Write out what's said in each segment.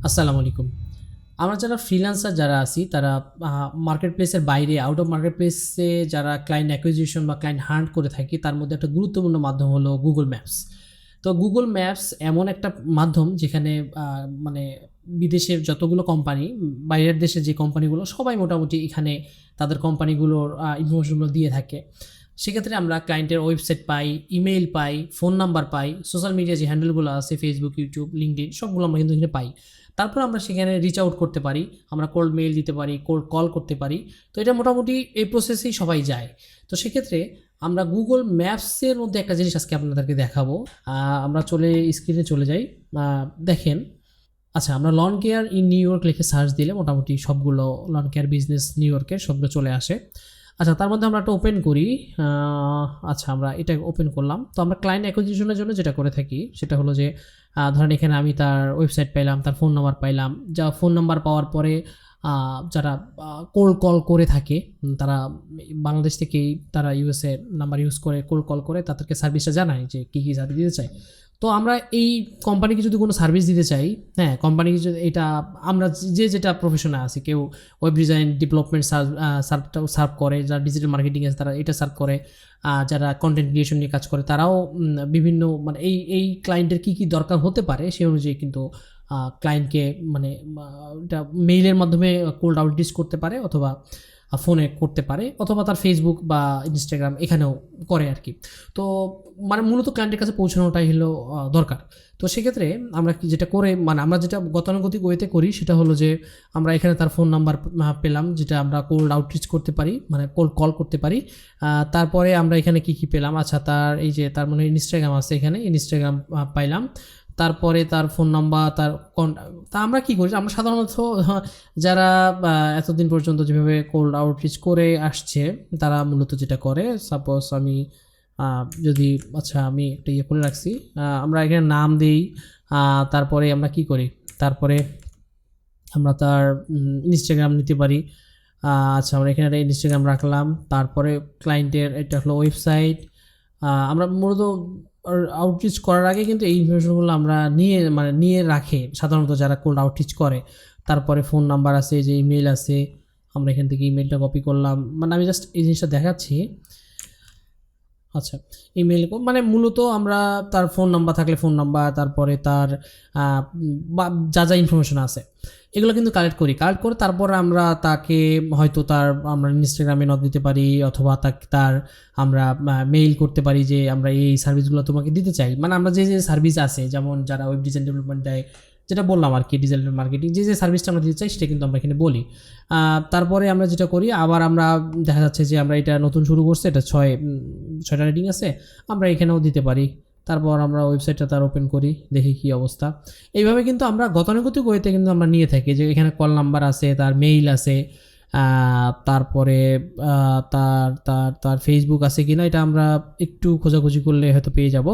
আসসালামু আলাইকুম। আমরা যারা ফ্রিল্যান্সার যারা আছি তারা মার্কেট প্লেসের বাইরে আউট অফ মার্কেট প্লেসে যারা ক্লায়েন্ট অ্যাকুইজিশন বা ক্লায়েন্ট হান্ট করে থাকি তার মধ্যে একটা গুরুত্বপূর্ণ মাধ্যম হলো গুগল ম্যাপস। তো গুগল ম্যাপস এমন একটা মাধ্যম যেখানে মানে বিদেশের যতগুলো কোম্পানি, বাইরের দেশে যে কোম্পানিগুলো সবাই মোটামুটি এখানে তাদের কোম্পানিগুলোর ইনফরমেশনগুলো দিয়ে থাকে। সেক্ষেত্রে আমরা ক্লায়েন্টের ওয়েবসাইট পাই, ইমেইল পাই, ফোন নাম্বার পাই, সোশ্যাল মিডিয়া যে হ্যান্ডেলগুলো আছে ফেসবুক, ইউটিউব, লিঙ্কডইন সবগুলো আমরা কিন্তু এখানে পাই। তারপর আমরা সেখানে রিচ আউট করতে পারি, আমরা কোল্ড মেইল দিতে পারি, কোল্ড কল করতে পারি। তো এটা মোটামুটি এই প্রসেসেই সবাই যায়। তো সেক্ষেত্রে আমরা গুগল ম্যাপসের মধ্যে একটা জিনিস আজকে আপনাদেরকে দেখাবো। আমরা স্ক্রিনে চলে যাই। দেখেন, আচ্ছা, আমরা lawn care in New York লিখে সার্চ দিলে মোটামুটি সবগুলো লন কেয়ার বিজনেস নিউ ইয়র্কের সবগুলো চলে আসে। আচ্ছা, তার মধ্যে আমরা একটা ওপেন করি। আচ্ছা, আমরা এটা ওপেন করলাম। তো আমরা ক্লায়েন্ট অ্যাকুইজিশনের জন্য যেটা করে থাকি সেটা হলো যে ধরেন এখানে আমি তার ওয়েবসাইট পাইলাম, তার ফোন নাম্বার পাইলাম। যা ফোন নাম্বার পাওয়ার পরে যারা কোল্ড কল করে থাকে তারা বাংলাদেশ থেকেই তারা ইউএসএ নাম্বার ইউজ করে কোল্ড কল করে তাদেরকে সার্ভিসটা জানায় যে কী কী সার্ভিস দিতে চায়। তো আমরা এই কোম্পানিকে যদি কোনো সার্ভিস দিতে চাই, হ্যাঁ, কোম্পানিকে যদি এটা আমরা যেটা প্রফেশনে আছি, কেউ ওয়েব ডিজাইন ডেভেলপমেন্ট সার্ভ করে, যারা ডিজিটাল মার্কেটিং আছে তারা এটা সার্ভ করে, যারা কন্টেন্ট ক্রিয়েশন নিয়ে কাজ করে তারাও বিভিন্ন মানে এই ক্লায়েন্টের কী কী দরকার হতে পারে সেই অনুযায়ী কিন্তু ক্লায়েন্টকে মানে এটা মেইলের মাধ্যমে কোল্ড আউটরিচ করতে পারে, অথবা ফোনে করতে পারে, অথবা তার ফেসবুক বা ইনস্টাগ্রাম এখানেও করে আর কি। তো মানে মূলত ক্লায়েন্টের কাছে পৌঁছানোটাই হলো দরকার। তো সেক্ষেত্রে আমরা যেটা করে মানে আমরা যেটা গতানুগতিক ওয়েতে করি সেটা হলো যে আমরা এখানে তার ফোন নাম্বার পেলাম, যেটা আমরা কোল্ড আউটরিচ করতে পারি, মানে কোল্ড কল করতে পারি। তারপরে আমরা এখানে কি পেলাম, আচ্ছা, তার এই যে তার মানে ইনস্টাগ্রাম আছে, এখানে ইনস্টাগ্রাম পাইলাম। তারপরে তার ফোন নাম্বার, তার তা আমরা কি করি, আমরা সাধারণত যারা এতদিন পর্যন্ত যেভাবে কোল্ড আউটরিচ করে আসছে তারা মূলত যেটা করে, সাপোজ আমি যদি আচ্ছা আমি একটা ইয়ে করে রাখছি, আমরা এখানে নাম দিই। তারপরে আমরা কি করি, তারপরে আমরা তার ইনস্টাগ্রাম নিতে পারি। আচ্ছা, আমরা এখানে একটা ইনস্টাগ্রাম রাখলাম। তারপরে ক্লায়েন্টের এটা হলো ওয়েবসাইট। আমরা মূলত আউটরিচ করার আগে কিন্তু এই ইনফরমেশনগুলো আমরা নিয়ে রাখে সাধারণত যারা কোল্ড আউটরিচ করে। তারপরে ফোন নাম্বার আছে, যে ইমেল আছে, আমরা এখান থেকে ইমেলটা কপি করলাম। মানে আমি জাস্ট এই জিনিসটা দেখাচ্ছি। আচ্ছা, ইমেল মানে মূলত আমরা তার ফোন নাম্বার থাকলে ফোন নাম্বার, তারপরে তার যা যা ইনফরমেশন আছে এগুলো কিন্তু কালেক্ট করে তারপর আমরা তাকে হয়তো আমরা ইনস্টাগ্রামে নক দিতে পারি, অথবা তার আমরা মেইল করতে পারি যে আমরা এই সার্ভিসগুলো তোমাকে দিতে চাই। মানে আমরা যে সার্ভিস আছে, যেমন যারা ওয়েব ডিজাইন ডেভেলপমেন্ট দেয়, যেটা বললাম আর কি, ডিজিটাল মার্কেটিং যে সার্ভিসটা আমরা দিতে চাই সেটা কিন্তু আমরা এখানে বলি। তারপরে আমরা যেটা করি, আবার আমরা দেখা যাচ্ছে যে আমরা এটা নতুন শুরু করছি, এটা ছয়টা রেটিং আছে, আমরা এখানেও দিতে পারি। তারপর আমরা ওয়েবসাইটটা তার ওপেন করি, দেখি কি অবস্থা। এইভাবে কিন্তু আমরা গতানুগতিক ওয়েতে কিন্তু আমরা নিয়ে থাকি, যে এখানে কল নাম্বার আছে, তার মেইল আছে, তারপরে তার তার তার ফেসবুক আছে কিনা এটা আমরা একটু খোঁজাখুঁজি করলে হয়তো পেয়ে যাব।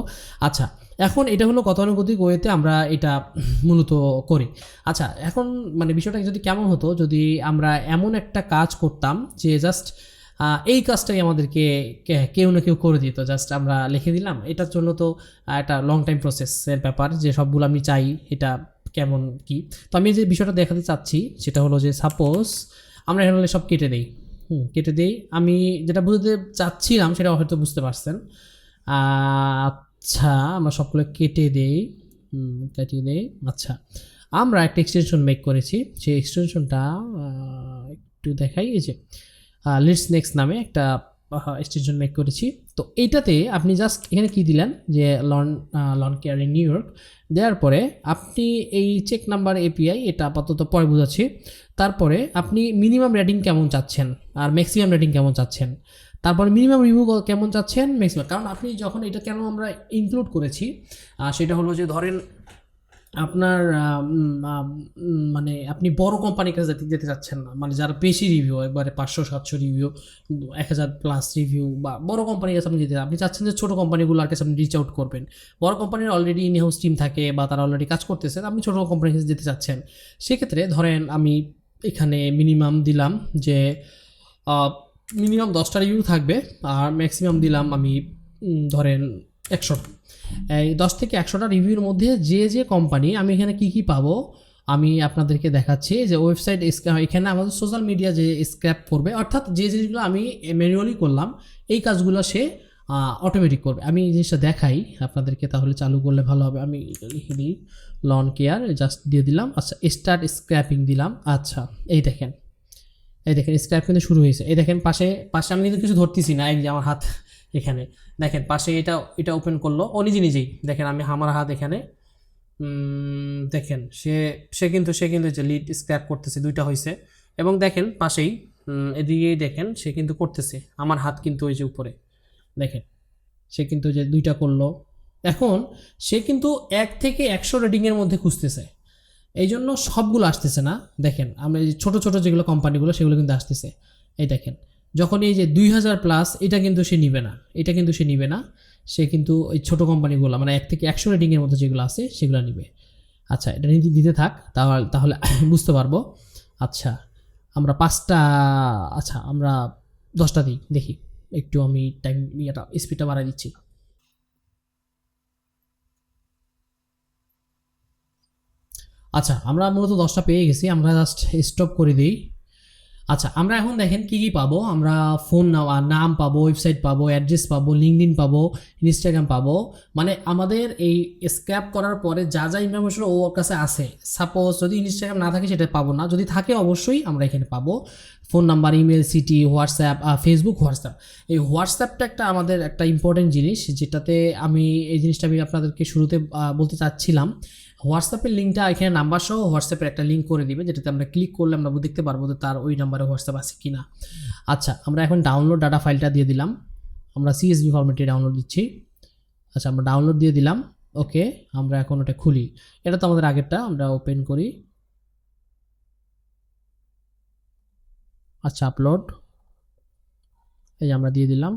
আচ্ছা, এখন এটা হলো গতানুগতিক ওয়েতে আমরা এটা মূলত করি। আচ্ছা, এখন মানে বিষয়টা যদি কেমন হতো যদি আমরা এমন একটা কাজ করতাম যে জাস্ট এই কাজটাই আমাদেরকে কেউ না কেউ করে দিত, জাস্ট আমরা লিখে দিলাম। এটার জন্য তো একটা লং টাইম প্রসেসের ব্যাপার, যে সবগুলো আমি চাই এটা কেমন কি। তো আমি যে বিষয়টা দেখাতে চাচ্ছি সেটা হলো যে সাপোজ আমরা এখানে সব কেটে দিই, কেটে দিই। আমি যেটা বুঝতে চাচ্ছিলাম সেটা হয়তো বুঝতে পারছেন। আচ্ছা, আমরা সবগুলো কেটে দেই। আচ্ছা, আমরা একটা এক্সটেনশন মেক করেছি, সেই এক্সটেনশনটা একটু দেখাই। এই যে লিটস নেক্সট নামে একটা এক্সটেনশন মেক করেছি। তো এইটাতে আপনি জাস্ট এখানে কি দিলেন যে lawn care in New York দেওয়ার পরে আপনি এই চেক নাম্বার এপিআই এটা আপাতত পরে বোঝাচ্ছি। তারপরে আপনি মিনিমাম রেটিং কেমন চাচ্ছেন আর ম্যাক্সিমাম রেটিং কেমন চাচ্ছেন, তারপরে মিনিমাম রিভিউ কেমন চাচ্ছেন, ম্যাক্সিমাম। কারণ আপনি যখন এটা কেন আমরা ইনক্লুড করেছি সেটা হলো যে ধরেন আপনার মানে আপনি বড় কোম্পানির কাছে যেতে চাচ্ছেন না, মানে যারা বেশি রিভিউ, একবারে 500-700 রিভিউ, 1000+ রিভিউ, বা বড় কোম্পানির কাছে আপনি চাচ্ছেন যে ছোটো কোম্পানিগুলোর কাছে আপনি রিচ আউট করবেন। বড় কোম্পানির অলরেডি ইন হাউস টিম থাকে বা তারা অলরেডি কাজ করতেছে, আপনি ছোটো কোম্পানির কাছে যেতে চাচ্ছেন। সেক্ষেত্রে ধরেন আমি এখানে মিনিমাম দিলাম যে মিনিমাম 10টা রিভিউ থাকবে, আর ম্যাক্সিমাম দিলাম আমি ধরেন 100টা। এই 10 থেকে 100টা রিভিউর মধ্যে যে কোম্পানি আমি এখানে কী পাবো, আমি আপনাদেরকে দেখাচ্ছি যে ওয়েবসাইট এখানে আমাদের সোশ্যাল মিডিয়া যে স্ক্র্যাপ করবে, অর্থাৎ যে জিনিসগুলো আমি ম্যানুয়ালি করলাম এই কাজগুলো সে অটোমেটিক করবে। আমি এই জিনিসটা দেখাই আপনাদেরকে, তাহলে চালু করলে ভালো হবে। আমি লিখে দিই লন কেয়ার, জাস্ট দিয়ে দিলাম। আচ্ছা, স্টার্ট স্ক্র্যাপিং দিলাম। আচ্ছা, এই দেখেন স্ক্র্যাপ কিন্তু শুরু হয়েছে। এই দেখেন পাশে আমি কিন্তু কিছু ধরতেছি না, এই যে আমার হাত এখানে দেখেন পাশে এটা ওপেন করলো ও নিজেই। দেখেন আমি আমার হাত এখানে, দেখেন সে কিন্তু যে লিড স্ক্র্যাপ করতেছে, 2টা হয়েছে। এবং দেখেন পাশেই এদিকেই দেখেন সে কিন্তু করতেছে, আমার হাত কিন্তু ওই যে উপরে দেখেন সে কিন্তু যে 2টা করলো। এখন সে কিন্তু 1 থেকে 100 রেটিংয়ের মধ্যে খুঁজতেছে, এই জন্য সবগুলো আসতেছে না। দেখেন আমরা এই ছোট যেগুলো কোম্পানিগুলো সেগুলো কিন্তু আসতেছে। এই দেখেন যখন এই যে 2000+ এটা কিন্তু সে নিবে না, সে কিন্তু ওই ছোটো কোম্পানিগুলো মানে 1 থেকে 100 রেটিংয়ের মধ্যে যেগুলো আছে সেগুলো নিবে। আচ্ছা, এটা দিতে থাক, তাহলে বুঝতে পারবো। আচ্ছা, আমরা 5টা, আচ্ছা আমরা 10টা দিই, দেখি একটু আমি স্পিডটা বাড়াই দিচ্ছি। আচ্ছা, আমরা মূলত 10টা পেয়ে গেছি, আমরা জাস্ট স্টপ করে দিই। আচ্ছা, আমরা এখন দেখেন কি পাবো। আমরা ফোন নাম পাবো, ওয়েবসাইট পাবো, অ্যাড্রেস পাবো, লিঙ্কডইন পাবো, ইনস্টাগ্রাম পাবো। মানে আমাদের এই স্ক্র্যাপ করার পরে যা ইনফরমেশন ওর কাছে আছে, সাপোজ যদি ইনস্টাগ্রাম না থাকে সেটা পাবো না, যদি থাকে অবশ্যই আমরা এখানে পাবো। Phone number, email, city, WhatsApp, Facebook, WhatsApp. এই হোয়াটসঅ্যাপটা আমাদের একটা ইম্পর্টেন্ট জিনিস, যেটাতে এই জিনিসটা আমি আপনাদেরকে শুরুতে বলতে চাচ্ছিলাম। হোয়াটসঅ্যাপের লিঙ্কটা এখানে নাম্বার সহ হোয়াটসঅ্যাপের একটা লিঙ্ক করে দিবে, যেটাতে আমরা ক্লিক করলে আমরা দেখতে পারবো যে তার ওই নাম্বারে হোয়াটসঅ্যাপ আছে কিনা। আচ্ছা, আমরা এখন ডাউনলোড ডাটা ফাইলটা দিয়ে দিলাম, আমরা CSV ফরম্যাটে ডাউনলোড দিচ্ছি। আচ্ছা, আমরা ডাউনলোড দিয়ে দিলাম। ওকে, আমরা এখন ওটা খুলি। এটা তো আমাদের আগেরটা, আমরা ওপেন করি। আচ্ছা, আপলোড, এই যে আমরা দিয়ে দিলাম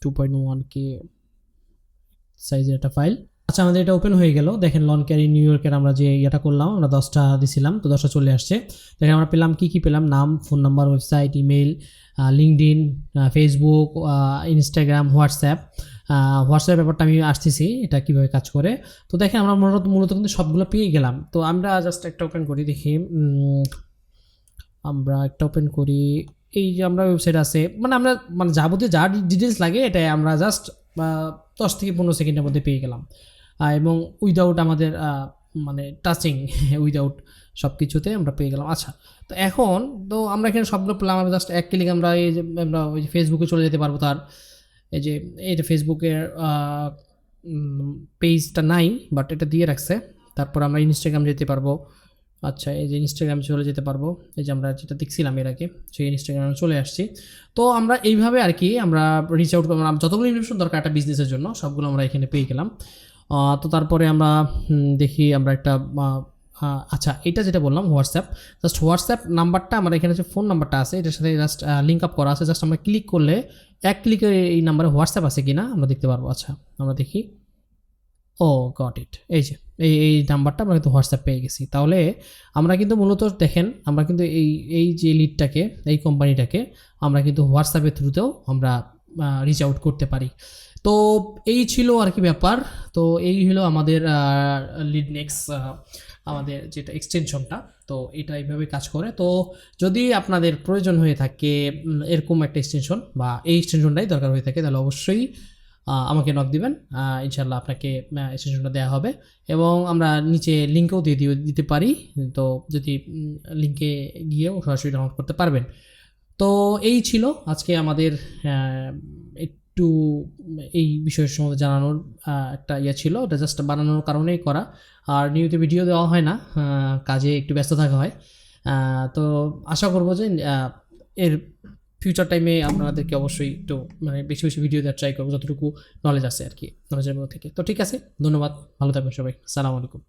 2.1K সাইজের একটা ফাইল। আচ্ছা, আমাদের এটা ওপেন হয়ে গেল। দেখেন লন ক্যারি নিউ ইয়র্কের আমরা যে ইয়েটা করলাম, আমরা 10টা দিছিলাম, তো 10টা চলে আসছে। দেখেন আমরা পেলাম কি পেলাম, নাম, phone number, website, email, LinkedIn, Facebook, Instagram, WhatsApp ব্যাপারটা আমি আসতেছি এটা কীভাবে কাজ করে। তো দেখেন আমরা মূলত কিন্তু সবগুলো পেয়ে গেলাম। তো আমরা জাস্ট একটা ওপেন করি, দেখি আমরা একটা ওপেন করি। এই যে আমরা ওয়েবসাইট আছে, আমরা যাবতীয় যা ডিটেলস লাগে এটা আমরা জাস্ট 10 থেকে 15 সেকেন্ডের মধ্যে পেয়ে গেলাম, এবং উইদাউট আমাদের টাচিং উইদাউট সব কিছুতে আমরা পেয়ে গেলাম। আচ্ছা, তো এখন তো আমরা এখানে সবগুলো পেলাম, আমরা জাস্ট এক ক্লিক আমরা আমরা ওই ফেসবুকে চলে যেতে পারবো। তার এইটা ফেসবুকের পেজটা নাই, বাট এটা দিয়ে রাখছে। তারপর আমরা ইনস্টাগ্রাম যেতে পারবো। আচ্ছা, এই যে ইনস্টাগ্রামে চলে যেতে পারবো, এই যে আমরা যেটা দেখছিলাম এর আগে সেই ইনস্টাগ্রামে চলে আসছি। তো আমরা এইভাবে আমরা রিচ আউট করবো, যতগুলো ইনফরমেশন দরকার একটা বিজনেসের জন্য সবগুলো আমরা এখানে পেয়ে গেলাম। তো তারপরে আমরা দেখি আমরা একটা আচ্ছা, এটা যেটা বললাম হোয়াটসঅ্যাপ নাম্বারটা আমার এখানে যে ফোন নাম্বারটা আছে এটার সাথে জাস্ট লিঙ্ক আপ করা আছে। জাস্ট আমরা ক্লিক করলে এক ক্লিকে এই নাম্বারে হোয়াটসঅ্যাপ আছে কিনা আমরা দেখতে পারবো। আচ্ছা, আমরা দেখি, ও গট ইট, এই যে এই নাম্বারটা আমরা কিন্তু হোয়াটসঅ্যাপ পেয়ে গেছি। তাহলে আমরা কিন্তু মূলত দেখেন আমরা কিন্তু এই যে লিডটাকে, এই কোম্পানিটাকে আমরা কিন্তু হোয়াটসঅ্যাপের থ্রুতেও আমরা রিচ আউট করতে পারি। তো এই ছিল আর কি ব্যাপার। তো এই হলো আমাদের লিড নেক্সট আমাদের যেটা এক্সটেনশনটা। তো এটা এইভাবে কাজ করে। তো যদি আপনাদের প্রয়োজন হয়ে থাকে এরকম একটা এক্সটেনশন বা এই এক্সটেনশনটাই দরকার হয়ে থাকে, তাহলে অবশ্যই আমাকে নক দিবেন, ইনশাল্লাহ আপনাকে এক্সটেনশনটা দেওয়া হবে। এবং আমরা নিচে লিঙ্কও দিতে পারি, তো যদি লিঙ্কে গিয়েও সরাসরি ডাউনলোড করতে পারবেন। তো এই ছিল আজকে আমাদের একটু এই বিষয়ের সম্বন্ধে জানানোর একটা ছিল, ওটা জাস্ট বানানোর কারণেই করা। আর নিয়মিত ভিডিও দেওয়া হয় না, কাজে একটু ব্যস্ত থাকা হয়। তো আশা করবো যে এর ফিউচার টাইমে আপনাদেরকে অবশ্যই একটু বেশি ভিডিও দেওয়ার ট্রাই করবো, যতটুকু নলেজ আছে আর কি নলেজের মধ্যে থেকে। তো ঠিক আছে, ধন্যবাদ, ভালো থাকবেন সবাই, আসসালামু আলাইকুম।